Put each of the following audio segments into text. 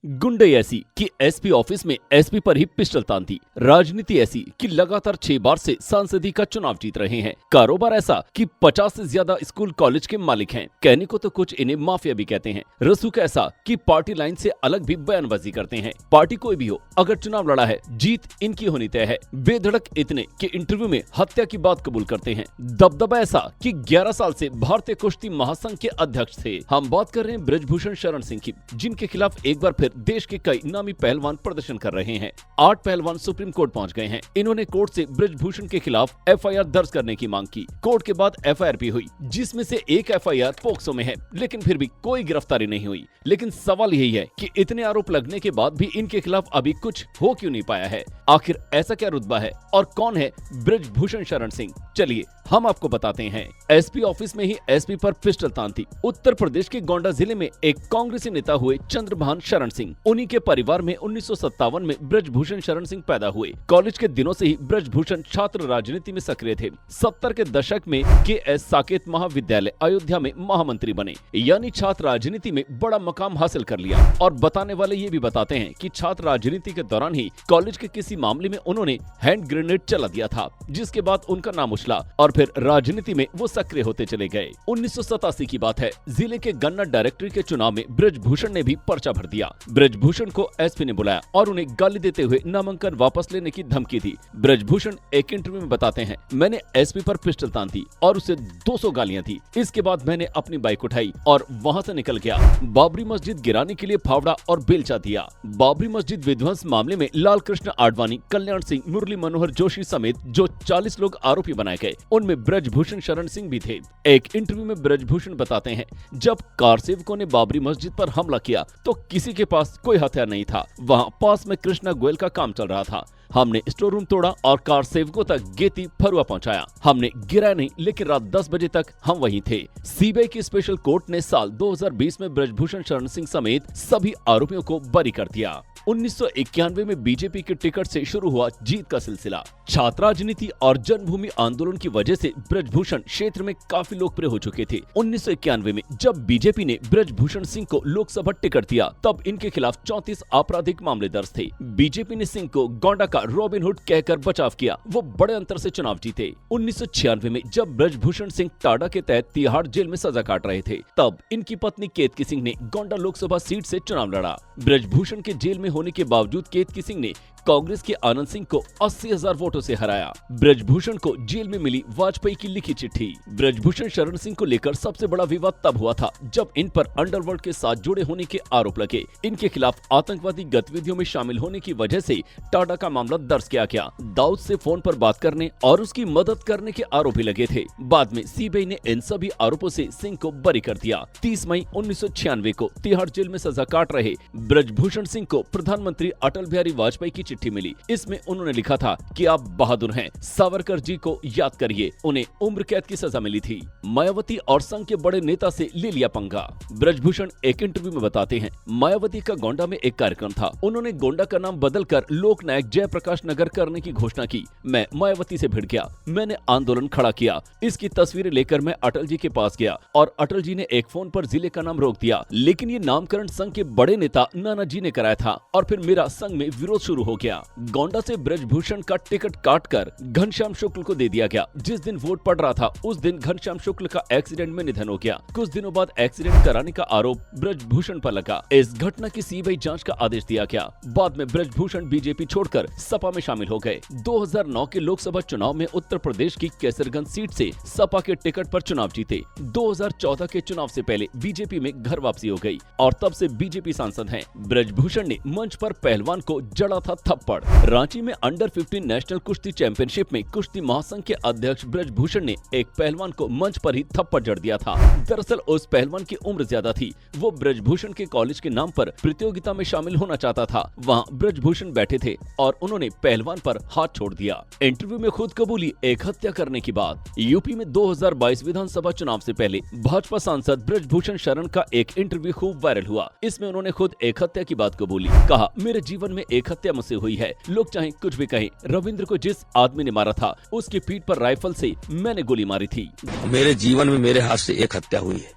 गुंडे ऐसी कि एसपी ऑफिस में एसपी पर ही पिस्टल तान थी। राजनीति ऐसी कि लगातार 6 बार से सांसदी का चुनाव जीत रहे हैं। कारोबार ऐसा कि 50 से ज्यादा स्कूल कॉलेज के मालिक हैं। कहने को तो कुछ इन्हें माफिया भी कहते हैं। रसूख ऐसा कि पार्टी लाइन से अलग भी बयानबाजी करते हैं। पार्टी कोई भी हो, अगर चुनाव लड़ा है, जीत इनकी होनी तय है। बेधड़क इतने कि इंटरव्यू में हत्या की बात कबूल करते हैं। दबदबा ऐसा कि 11 साल से भारतीय कुश्ती महासंघ के अध्यक्ष थे। हम बात कर रहे हैं बृजभूषण शरण सिंह की, जिनके खिलाफ एक बार फिर देश के कई नामी पहलवान प्रदर्शन कर रहे हैं। 8 पहलवान सुप्रीम कोर्ट पहुंच गए हैं। इन्होंने कोर्ट से बृजभूषण के खिलाफ एफआईआर दर्ज करने की मांग की। कोर्ट के बाद एफआईआर भी हुई, जिसमें से एक एफआईआर पोक्सो में है, लेकिन फिर भी कोई गिरफ्तारी नहीं हुई। लेकिन सवाल यही है कि इतने आरोप लगने के बाद भी इनके खिलाफ अभी कुछ हो क्यों नहीं पाया है। आखिर ऐसा क्या रुतबा है और कौन है बृजभूषण शरण सिंह? चलिए हम आपको बताते हैं। एसपी ऑफिस में ही एसपी पर पिस्टल तान थी। उत्तर प्रदेश के गोंडा जिले में एक कांग्रेसी नेता हुए चंद्रभान शरण सिंह। उन्हीं के परिवार में 1957 में बृजभूषण शरण सिंह पैदा हुए। कॉलेज के दिनों से ही बृजभूषण छात्र राजनीति में सक्रिय थे। 70 के दशक में के.एस. साकेत महाविद्यालय अयोध्या में महामंत्री बने, यानी छात्र राजनीति में बड़ा मकाम हासिल कर लिया। और बताने वाले ये भी बताते हैं कि छात्र राजनीति के दौरान ही कॉलेज के किसी मामले में उन्होंने हैंड ग्रेनेड चला दिया था, जिसके बाद उनका नाम उछला और फिर राजनीति में वो सक्रिय होते चले गए। 1987 की बात है। जिले के गन्ना डायरेक्टरी के चुनाव में बृजभूषण ने भी पर्चा भर दिया। बृजभूषण को एसपी ने बुलाया और उन्हें गाली देते हुए नामांकन वापस लेने की धमकी दी। बृजभूषण एक इंटरव्यू में बताते हैं, मैंने एसपी पर पिस्टल तान थी और उसे 200 गालियां थी। इसके बाद मैंने अपनी बाइक उठाई और वहां से निकल गया। बाबरी मस्जिद गिराने के लिए फावड़ा और बेलचा दिया। बाबरी मस्जिद विध्वंस मामले में लाल कृष्ण आडवाणी, कल्याण सिंह, मुरली मनोहर जोशी समेत जो 40 लोग आरोपी बनाए गए, उनमें बृजभूषण शरण सिंह भी थे। एक इंटरव्यू में बृजभूषण बताते हैं, जब कार सेवकों ने बाबरी मस्जिद पर हमला किया तो किसी के पास कोई हथियार नहीं था। वहां पास में कृष्णा गोयल का काम चल रहा था। हमने स्टोर रूम तोड़ा और कार सेवकों तक गेती फरुआ पहुंचाया। हमने गिराया नहीं, लेकिन रात 10 बजे तक हम वहीं थे। सीबीआई की स्पेशल कोर्ट ने साल 2020 में बृजभूषण शरण सिंह समेत सभी आरोपियों को बरी कर दिया। 1991 में बीजेपी के टिकट से शुरू हुआ जीत का सिलसिला। छात्र राजनीति और जन्मभूमि आंदोलन की वजह से बृजभूषण क्षेत्र में काफी लोकप्रिय हो चुके थे। 1991 में जब बीजेपी ने बृजभूषण सिंह को लोकसभा टिकट दिया, तब इनके खिलाफ 34 आपराधिक मामले दर्ज थे। बीजेपी ने सिंह को गोंडा का रॉबिन हुड कहकर बचाव किया। वो बड़े अंतर से चुनाव जीते। 1996 में जब बृजभूषण सिंह टाडा के तहत तिहाड़ जेल में सजा काट रहे थे, तब इनकी पत्नी केतकी सिंह ने गोंडा लोकसभा सीट से चुनाव लड़ा। बृजभूषण के जेल में होने के बावजूद केतकी सिंह ने कांग्रेस के आनंद सिंह को 80,000 वोटों से हराया। बृजभूषण को जेल में मिली वाजपेयी की लिखी चिट्ठी। बृजभूषण शरण सिंह को लेकर सबसे बड़ा विवाद तब हुआ था जब इन पर अंडरवर्ल्ड के साथ जुड़े होने के आरोप लगे। इनके खिलाफ आतंकवादी गतिविधियों में शामिल होने की वजह से टाडा का मामला दर्ज किया गया। दाऊद से फोन पर बात करने और उसकी मदद करने के आरोप भी लगे थे। बाद में सीबीआई ने इन सभी आरोपों से सिंह को बरी कर दिया। 30 मई 1996 को तिहाड़ जेल में सजा काट रहे बृजभूषण सिंह को प्रधानमंत्री अटल बिहारी वाजपेयी की चिट्ठी मिली। इसमें उन्होंने लिखा था कि आप बहादुर हैं, सावरकर जी को याद करिए, उन्हें उम्र कैद की सजा मिली थी। मायावती और संघ के बड़े नेता से ले लिया पंगा। बृजभूषण एक इंटरव्यू में बताते हैं, मायावती का गोंडा में एक कार्यक्रम था। उन्होंने गोंडा का नाम बदलकर लोक नायक जयप्रकाश नगर करने की घोषणा की। मैं मायावती से भिड़ गया, मैंने आंदोलन खड़ा किया। इसकी तस्वीरें लेकर मैं अटल जी के पास गया और अटल जी ने एक फोन पर जिले का नाम रोक दिया, लेकिन ये नामकरण संघ के बड़े नेता नाना जी ने कराया था और फिर मेरा संघ में विरोध शुरू हो गया। गोंडा से बृजभूषण का टिकट काटकर घनश्याम शुक्ल को दे दिया गया। जिस दिन वोट पड़ रहा था, उस दिन घनश्याम शुक्ल का एक्सीडेंट में निधन हो गया। कुछ दिनों बाद एक्सीडेंट कराने का आरोप बृजभूषण पर लगा। इस घटना की सीबीआई जांच का आदेश दिया गया। बाद में बृजभूषण बीजेपी छोड़कर सपा में शामिल हो गए। 2009 के लोकसभा चुनाव में उत्तर प्रदेश की कैसरगंज सीट से सपा के टिकट पर चुनाव जीते। 2014 के चुनाव से पहले बीजेपी में घर वापसी हो गई और तब से बीजेपी सांसद हैं। बृजभूषण ने मंच पर पहलवान को जड़ा था थप्पड़। रांची में अंडर 15 नेशनल कुश्ती चैंपियनशिप में कुश्ती महासंघ के अध्यक्ष बृजभूषण ने एक पहलवान को मंच पर ही थप्पड़ जड़ दिया था। दरअसल उस पहलवान की उम्र ज्यादा थी। वो बृजभूषण के कॉलेज के नाम पर प्रतियोगिता में शामिल होना चाहता था। वहाँ बृजभूषण बैठे थे और उन्होंने पहलवान पर हाथ छोड़ दिया। इंटरव्यू में खुद कबूली एक हत्या करने की बात। यूपी में 2022 विधानसभा चुनाव से पहले भाजपा सांसद बृजभूषण शरण का एक इंटरव्यू खूब वायरल हुआ। इसमें उन्होंने खुद एक हत्या की बात कबूली। कहा, मेरे जीवन में एक हत्या मुझसे हुई है। लोग चाहे कुछ भी कहें, रविंद्र को जिस आदमी ने मारा था, उसकी पीठ पर राइफल से मैंने गोली मारी थी। मेरे जीवन में मेरे हाथ से एक हत्या हुई है।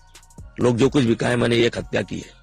लोग जो कुछ भी कहें, मैंने एक हत्या की है।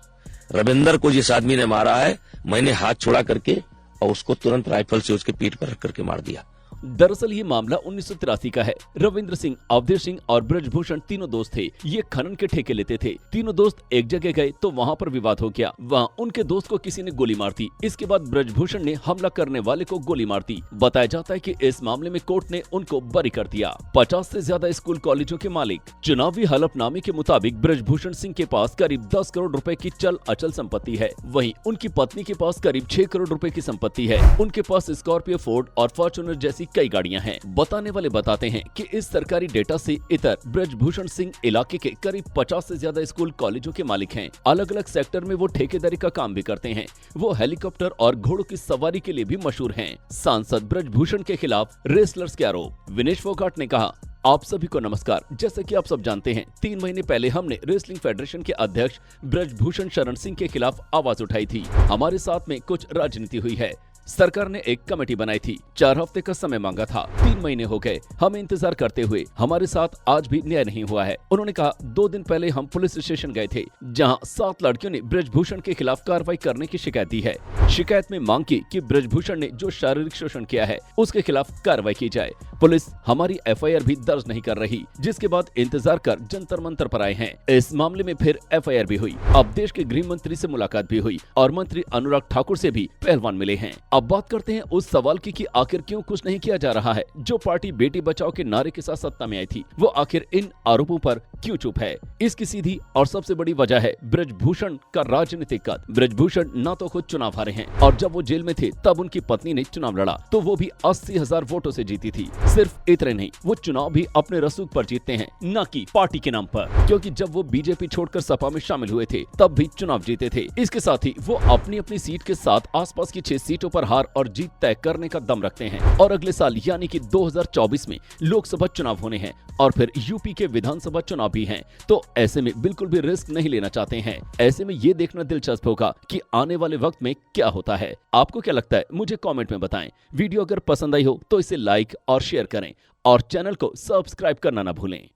रविंदर को जिस आदमी ने मारा है, मैंने हाथ छुड़ा करके और उसको तुरंत राइफल से उसके पीठ पर रख करके मार दिया। दरअसल ये मामला 1983 का है। रविंद्र सिंह, अवधेश सिंह और ब्रजभूषण तीनों दोस्त थे। ये खनन के ठेके लेते थे। तीनों दोस्त एक जगह गए तो वहाँ पर विवाद हो गया। वहाँ उनके दोस्त को किसी ने गोली मार दी। इसके बाद ब्रजभूषण ने हमला करने वाले को गोली मार दी। बताया जाता है कि इस मामले में कोर्ट ने उनको बरी कर दिया। 50 से ज्यादा स्कूल कॉलेजों के मालिक। चुनावी हलफनामे के मुताबिक ब्रजभूषण सिंह के पास करीब 10 करोड़ रुपए की चल अचल संपत्ति है। वहीं उनकी पत्नी के पास करीब 6 करोड़ रुपए की संपत्ति है। उनके पास स्कॉर्पियो, फोर्ड और फॉर्च्यूनर जैसी कई गाड़ियां हैं। बताने वाले बताते हैं कि इस सरकारी डेटा से इतर ब्रजभूषण सिंह इलाके के करीब 50 से ज्यादा स्कूल कॉलेजों के मालिक हैं। अलग अलग सेक्टर में वो ठेकेदारी का काम भी करते हैं। वो हेलीकॉप्टर और घोड़ों की सवारी के लिए भी मशहूर हैं। सांसद ब्रजभूषण के खिलाफ रेसलर्स के आरोप। विनेश फोगाट ने कहा, आप सभी को नमस्कार। जैसे कि आप सब जानते हैं, 3 महीने पहले हमने रेसलिंग फेडरेशन के अध्यक्ष ब्रजभूषण शरण सिंह के खिलाफ आवाज उठाई थी। हमारे साथ में कुछ राजनीति हुई है। सरकार ने एक कमेटी बनाई थी। 4 हफ्ते का समय मांगा था। 3 महीने हो गए हमें इंतजार करते हुए। हमारे साथ आज भी न्याय नहीं हुआ है। उन्होंने कहा, 2 दिन पहले हम पुलिस स्टेशन गए थे, जहां 7 लड़कियों ने ब्रजभूषण के खिलाफ कार्रवाई करने की शिकायत दी है। शिकायत में मांग की कि ब्रजभूषण ने जो शारीरिक शोषण किया है उसके खिलाफ कार्रवाई की जाए। पुलिस हमारी FIR भी दर्ज नहीं कर रही, जिसके बाद इंतजार कर जंतर मंतर पर आए हैं। इस मामले में फिर FIR भी हुई। अब देश के गृह मंत्री से मुलाकात भी हुई और मंत्री अनुराग ठाकुर से भी पहलवान मिले हैं। अब बात करते हैं उस सवाल की कि आखिर क्यों कुछ नहीं किया जा रहा है। जो पार्टी बेटी बचाओ के नारे के साथ सत्ता में आई थी, वो आखिर इन आरोपों पर क्यों चुप है? इसकी सीधी और सबसे बड़ी वजह है ब्रजभूषण का राजनीतिक कद। ब्रजभूषण न तो खुद चुनाव हारे हैं और जब वो जेल में थे तब उनकी पत्नी ने चुनाव लड़ा तो वो भी 80,000 वोटों से जीती थी। सिर्फ इतने नहीं, वो चुनाव भी अपने रसूख पर जीतते हैं, न कि पार्टी के नाम पर। क्योंकि जब वो बीजेपी छोड़कर सपा में शामिल हुए थे तब भी चुनाव जीते थे। इसके साथ ही वो अपनी अपनी सीट के साथ आसपास की 6 सीटों पर हार और जीत तय करने का दम रखते हैं। और अगले साल यानी कि 2024 में लोकसभा चुनाव होने हैं और फिर यूपी के विधानसभा चुनाव भी हैं। तो ऐसे में बिल्कुल भी रिस्क नहीं लेना चाहते हैं। ऐसे में ये देखना दिलचस्प होगा कि आने वाले वक्त में क्या होता है। आपको क्या लगता है, मुझे कमेंट में बताएं। वीडियो अगर पसंद आई हो तो इसे लाइक और शेयर करें और चैनल को सब्सक्राइब करना ना भूलें।